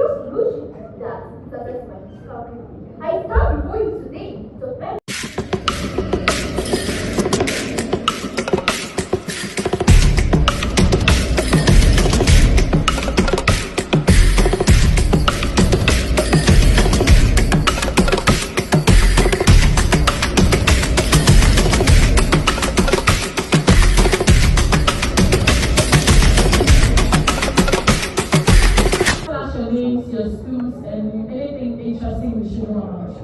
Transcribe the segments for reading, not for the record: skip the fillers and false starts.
zero solution that success might be solved. I stand before you today to defend. Your schools and anything interesting we should know about.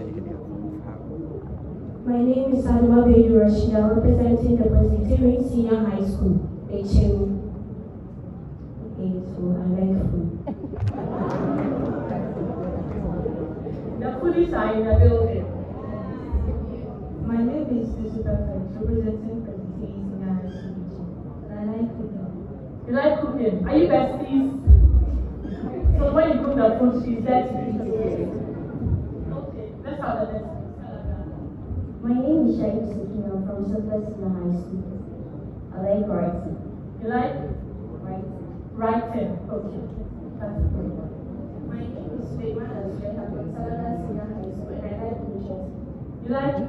My name is Adama Bedu Rashida, representing the Presbyterian Senior High School, BECHEM. Okay, so I like food. The foodies are in the building. My name is Jessica Felix, representing Presbyterian Senior High School, and I like cooking. You like cooking? Are you besties? So when you cook the food, she said to eat it. Okay, let's have the next one. SALAGA. My name is Shaib Sakina from Southwest Senior High School. I like writing. You like? Writing. Writing. Okay. That's good. My name is Fabian Azreka from SALAGA Senior High School, and I like crochet. You like?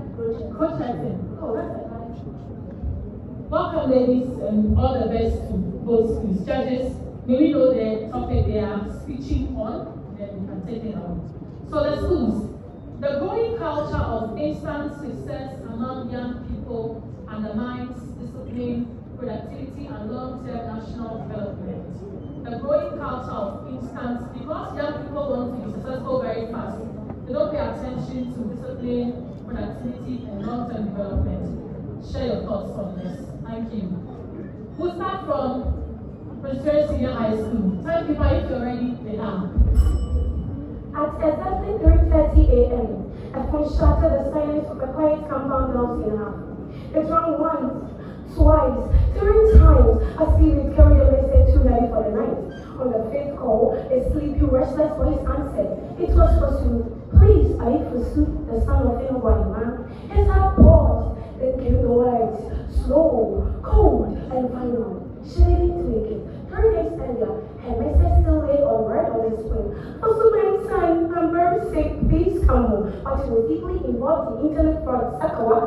Crocheting. Oh, that's a nice one. Welcome, ladies, and all the best to both schools. Judges, may we know the topic they are speaking on, then we can take it out. So the schools, the growing culture of instant success among young people undermines discipline, productivity, and long-term national development. The growing culture of instant, because young people want to be successful very fast, they don't pay attention to discipline, productivity, and long-term development. Share your thoughts on this. Thank you. We'll start from Presbyterian Senior High School. Tell people if you're ready, they are. At exactly 3:30 a.m., a phone shattered the silence of a quiet compound house in half. It rang once, twice, 3 times, as if it carried a message too heavy for the night. On the 5th call, a sleepy, restless voice answered. It was Fosu. Please, are you Fosu, the son of Inouye man? His heart paused. Then came the words, slow, cold, and final. She didn't take it. 3 days earlier, her message still lay on red on the screen. For so many times, I'm very sick, please come home. But it was deeply involved in internet fraud, Sakawa,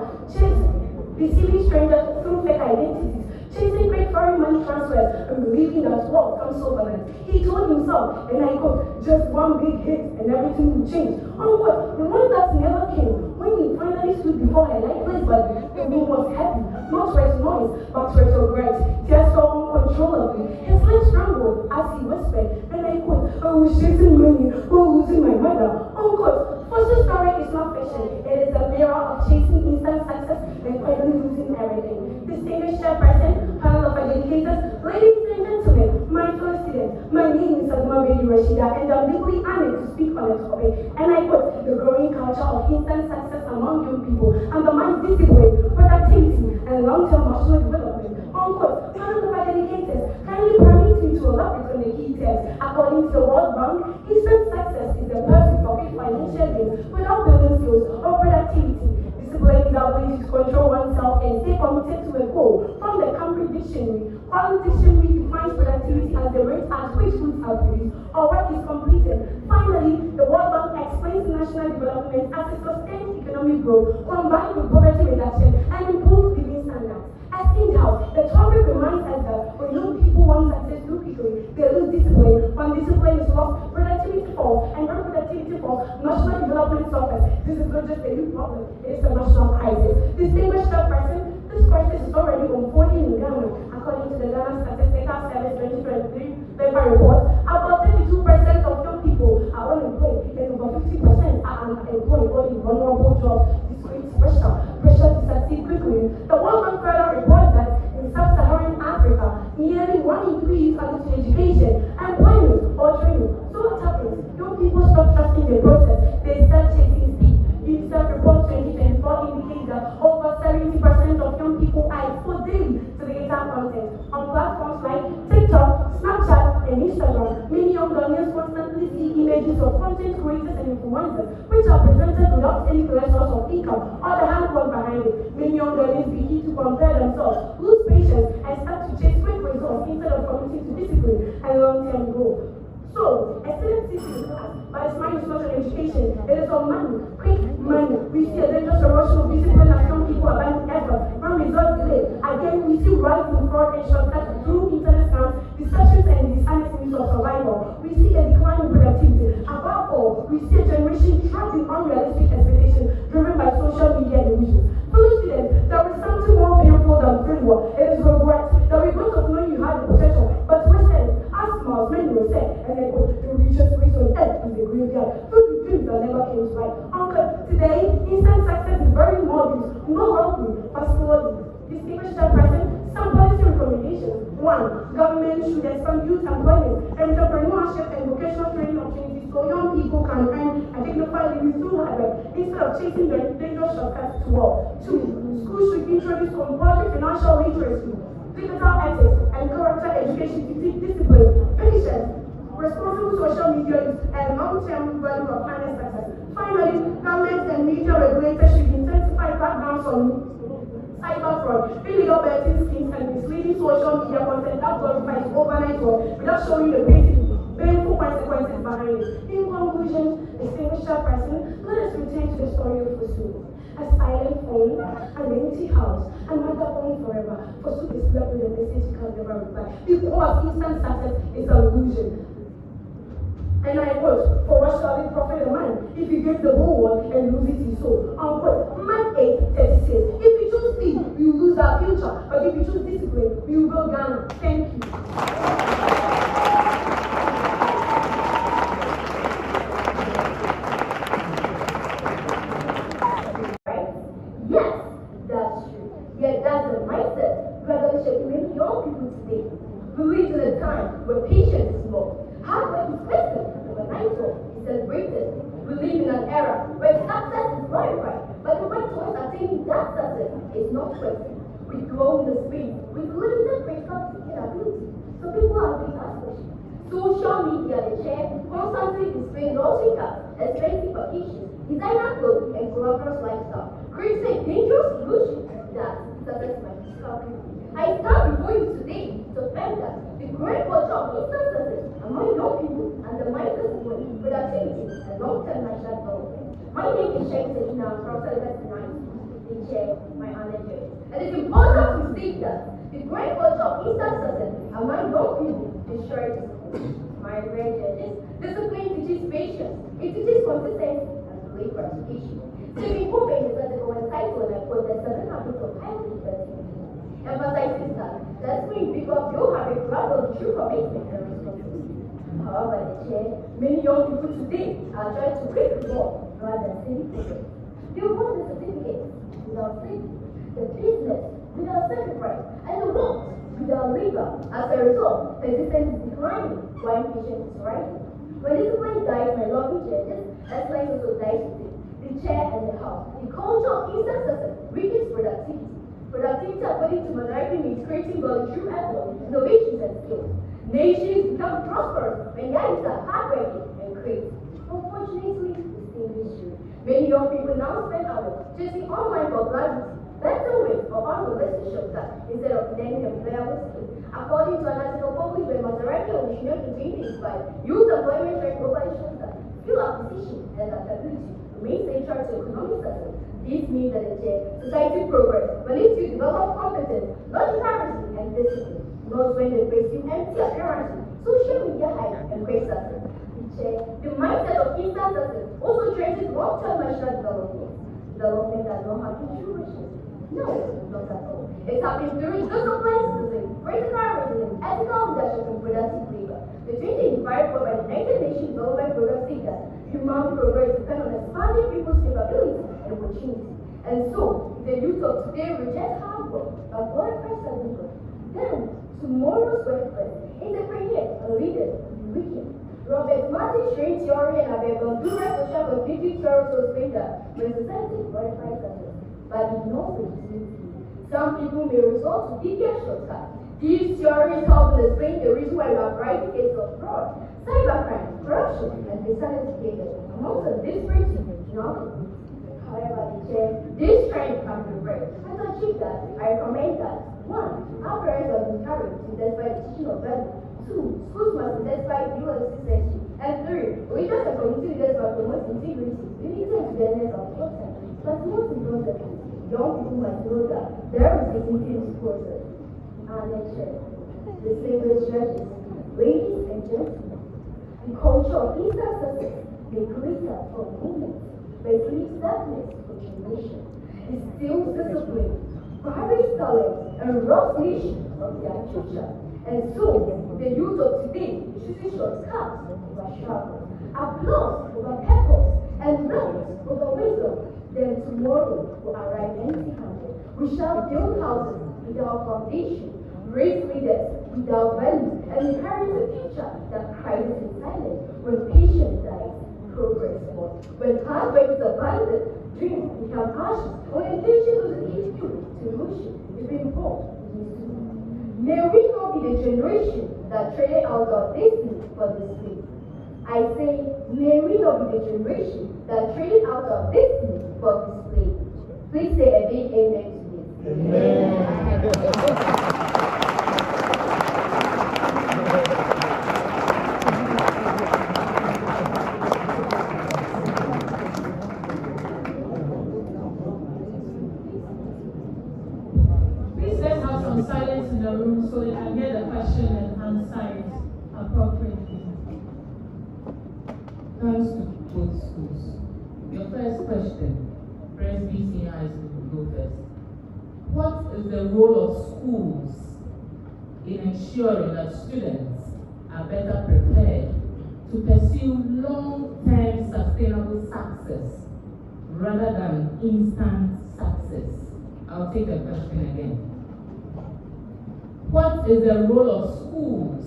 deceiving strangers through fake identities, chasing great foreign money transfers, and believing that wealth comes overnight. He told himself, and I quote, just one big hit and everything will change. Unquote, the one that never came. When he finally stood before her lifeless body, the room was happy, not red noise, but retrograde. Tears fell uncontrollably. His lips trembled as he whispered, and I quote, I was chasing money while losing my mother. Unquote, Fosu's story is not fiction. It is a mirror of chasing instant success and quietly losing everything. Distinguished chairperson, panel of educators, ladies and gentlemen, my fellow students, my name is Adama Bedu Rashida, and I'm deeply honored to speak on the topic. And I quote, the growing culture of instant success among young people undermines discipline, productivity, and long-term national development. Unquote, panel of educators, kindly permit me to elaborate on the key terms. According to the World Bank, instant success is the pursuit of quick financial gains without building skills or productivity. Discipline is the ability to control oneself and stay committed to a goal. From the Cambridge Dictionary, Quality Dictionary defines productivity as the rate at which goods are produced or work is completed. Finally, the World Bank explains national development as a sustained economic growth combined with poverty reduction and improved living standards. As in doubt, the topic reminds us that when young people want success too quickly, they lose discipline. When discipline is lost, productivity falls, and when productivity falls, national development suffers. This is not just a youth problem, it is a national crisis. Distinguished person, this crisis is already unfolding in Ghana. According to the Ghana Statistical Service 2023 paper report, about 32% of young people are unemployed, and over 50% are unemployed or in vulnerable jobs. This creates pressure to succeed quickly. The World Bank further reports that in sub-Saharan Africa, nearly 1 in 3 youth are to education, employment, or training. So what happens? Young people stop trusting the process. They start chasing speed. UNICEF report 2024 indicates that over 70% of young people are exposed daily to digital content on platforms like TikTok, Snapchat, and Instagram. Many young Ghanaians constantly see images of content creators and influencers, which are presented without any clear source of income or the handwork behind it. Many young Ghanaians begin to compare themselves, lose patience, and start to chase quick results instead of committing to discipline and long-term growth. So, a student sit in class, but his mind is not on education. It is on money, quick money. We see a dangerous erosion of discipline as young people abandon effort. When results delay, again we see rising fraud and shortcuts through internet scams, deceptions and dishonest means of survival. We see a decline in productivity. Above all, we see a generation trapped in unrealistic expectations driven by social media delusions. Fellow students, there is something more painful than failure. It is regret. The regret of knowing you had the potential, but wasted. As smiles, many will say, and then go, the richest place on earth is a graveyard, filled with dreams that never came to life. Uncle, today, instant success is very morbid, not ugly, but slowly. Distinguished person, some policy recommendations. 1. Government should expand youth employment, entrepreneurship, and vocational training opportunities so young people can earn a dignified living through hard work instead of chasing the dangerous shortcuts to wealth. 2. Schools should introduce compulsory financial literacy, digital ethics, and character education to teach discipline, patience, responsible social media use, and long-term value of finance success. Finally, government and media regulators should intensify backgrounds on cyber fraud, illegal betting schemes, and misleading social media content that glorifies overnight wealth without showing the painful consequences behind it. In conclusion, distinguished person, let us return to the story of Fosu. A silent phone, an empty house, and mother home forever. Fosu is left with a message he can never reply. Because instant success is an illusion. And I quote, for what shall it profit a man if he gives the whole world and loses his soul? Unquote. Mark 8:36. If we choose speed, we will lose our future. But if we choose discipline, we will build Ghana. Thank you. Right? Yes, that's true. Yet that's the mindset gradually shaping many young people today. We live in a time where patience is more. Hard work is questioned, overnight work is celebrated. We live in an era where success is glorified, but the way towards attaining that success is not questioned. We grow in the speed with limited critical thinking ability, so people are being asked. Social media, the chair, constantly displaying rosy cars, expensive vacations, designer clothes, and glamorous lifestyle, creates a dangerous illusion that success might be scalping. I stand before you today to defend that the great culture of instant success among young people undermines discipline, productivity, and long-term national development. My name is Sheikh Sajina, from Celebration the chair, my manager. And it's important to state that the great culture of instant success among young people destroys discipline. My great judges, discipline teaches patience, it teaches consistency, and delayed gratification. Stephen Covey is at the title and I quote the 7 habits of highly effective people. Emphasizes that discipline because you have a grasp of true commitment and responsibility. However, the chair, many young people today are trying to quick reward rather than civic progress. They want the certificate without safety, the business without sacrifice, and the work without labor. As a result, persistence is declining while patience is rising. When discipline dies, my lovely judges, excellence also dies with it. The chair and the house. The culture of instant success weakens productivity. Productivity, according to minority, means creating value through effort, innovations, and skills. Nations become prosperous when young are hardworking and creative. Unfortunately, the same is true. Many young people now spend hours chasing online popularity, better ways or unrealistic shortcuts instead of learning employable skills. According to an article published by Maserati on National in 2025, youth employment rate over shortcuts, skill acquisition, and adaptability remain central to economic success. This means that the society progress will need to develop competence, logical and discipline. Not when they face empty appearances, social media hype, and great success. The mindset of instant success also trains long-term national development. Development does not happen through wishes. No, not at all. It's happening through discipline, critical reasoning, ethical leadership, and productive labor. The 2025 report by the United Nations Development Program states that human progress depends on expanding people's capabilities and opportunities. And so, if the youth of today reject hard work but glorify service, then tomorrow's workplace, entrepreneurs and leaders will be weakened. Robert Martin string theory and Abel Bandura social cognitive theory to explain that when society glorifies service, but ignores the disunity, some people may resort to devious shortcuts. These theories help to explain the reason why we have rising cases of fraud, cybercrime, corruption, and dishonest behavior amongst the disparate economic. However, this trend can be reversed. And to achieve that, I recommend that 1. Our parents are encouraged to intensify the teaching of value. 2. Schools must intensify due citizenship. And 3. unity and togetherness of content. But most importantly, young people must know that there is dignity in this process. And lecture, distinguished judges, ladies and gentlemen, the culture of Eastern success may glitter for movement, but leaves darkness for generation. It steals discipline, private talent, and robs nations of their future. And so, the youth of today choosing shortcuts over struggle, applause over purpose, and wealth over wisdom. Then tomorrow will arrive empty-handed. We shall build houses without foundation, raise leaders without value, and inherit a future that cries in silence. When patience dies, progress falls. When hard work is abandoned, dreams become ashes. When intention loses its fuel to illusion, it being born. May we not be the generation that traded out our destiny for display. I say, may we not be the generation that traded out our destiny for display. Please say a big amen to this. Amen. Silence in the room so they can hear the question and answer it appropriately. Thanks to both schools. Your first question, Presby Senior High School, will go first. What is the role of schools in ensuring that students are better prepared to pursue long-term sustainable success rather than instant success? I'll take the question again. What is the role of schools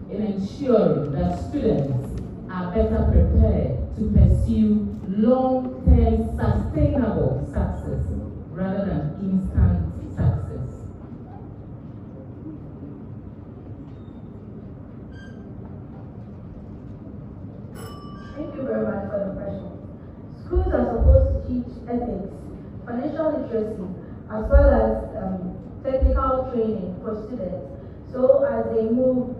in ensuring that students are better prepared to pursue long-term sustainable success rather than instant success? Thank you very much for the question. Schools are supposed to teach ethics, financial literacy, as well as technical training for students. So as they move,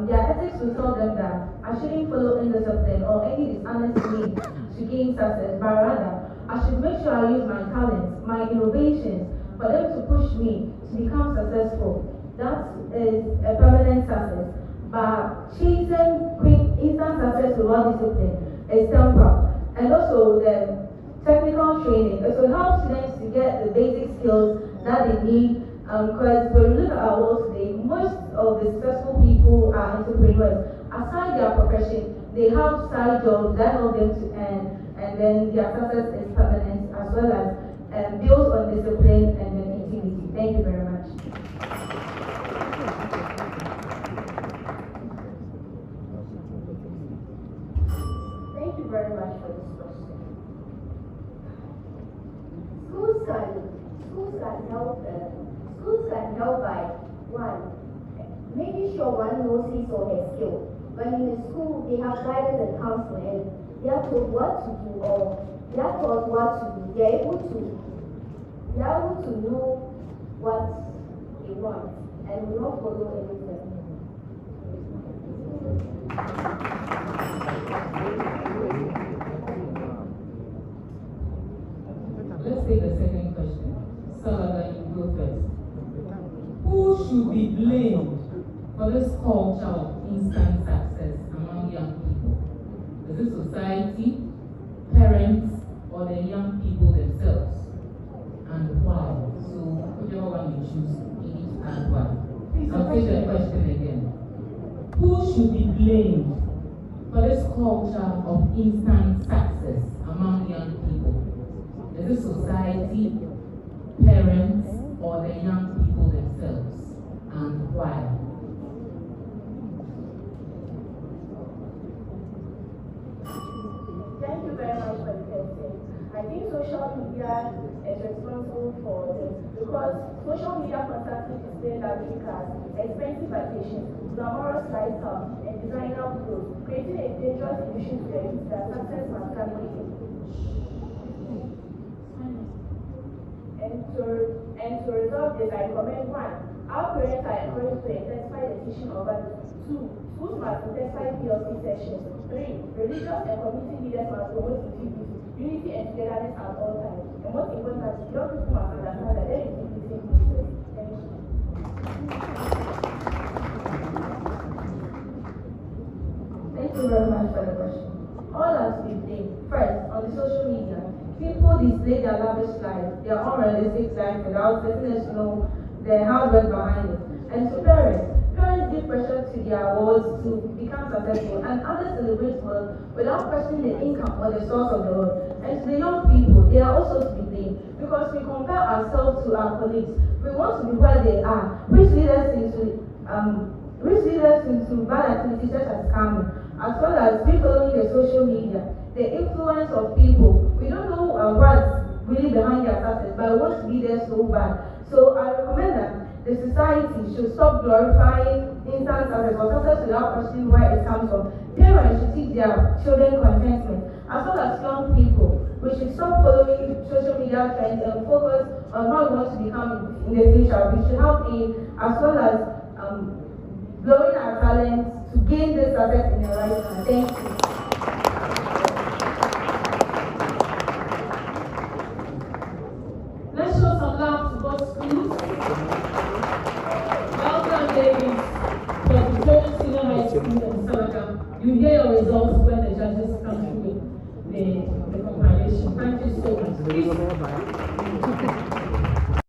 their ethics will tell them that I shouldn't follow indiscipline or any dishonest means to gain success, but rather I should make sure I use my talents, my innovations, for them to push me to become successful. That is a permanent success. But chasing quick, instant success without discipline is temper. And also the technical training, it will help students to get the basic skills that they need. Because when we look at our world today, most of the successful people are entrepreneurs. Aside their profession, they have side jobs that help them to earn, and then their success is permanent, as well as built on discipline and then integrity. Thank you very much. Thank you very much for this question. Schools can help by, one, making sure one knows his or her skill. When in the school, they have guidance and counseling, and they are told what to do, or they are taught what to do. They are able to know what they want and will not follow anything. Let's take the second question. Salaga, you go first. Who should be blamed for this culture of instant success among young people? Is it society, parents, or the young people themselves? And why? So, whichever one you choose, you need to add why. I'll take the question again. Who should be blamed for this culture of instant success among young people? Is it society, parents, or the young people themselves? And why? Thank you very much for the question. I think social media is responsible for this because social media constantly display luxury cars, expensive vacations, glamorous lifestyle, and designer clothes, creating a dangerous illusion to the youth that success must come quickly. And to resolve this, I recommend one, our parents are encouraged to intensify the teaching of others. 2, Schools must intensify PLC sessions. 3. Religious and community leaders must promote unity and togetherness at all times. And most importantly, young people must understand that there is a different process. Thank you. Thank you very much for the question. All has been blamed. First, on the social media, people display their lavish life, their unrealistic life without letting us know their hard work behind it. And to parents give pressure to their awards to become successful, and others celebrate work without questioning the income or the source of the work. And to the young people, they are also to be blamed because we compare ourselves to our colleagues. We want to be where they are, which leads us into bad activities such as scamming, as well as we following the social media, the influence of people. We don't know what's really behind their success, but we want to be there so bad. So I recommend that the society should stop glorifying instant success or success without questioning where it comes from. Parents should teach their children contentment, as well as young people. We should stop following social media trends and focus on what we want to become in the future. We should help in, as well as blowing our talents to gain this success in the right time. Thank you. Let's show some love to both schools. Welcome, ladies, PRESBYTERIAN Senior High School and SALAGA. You hear your results when the judges come through with the compilation. Thank you so much.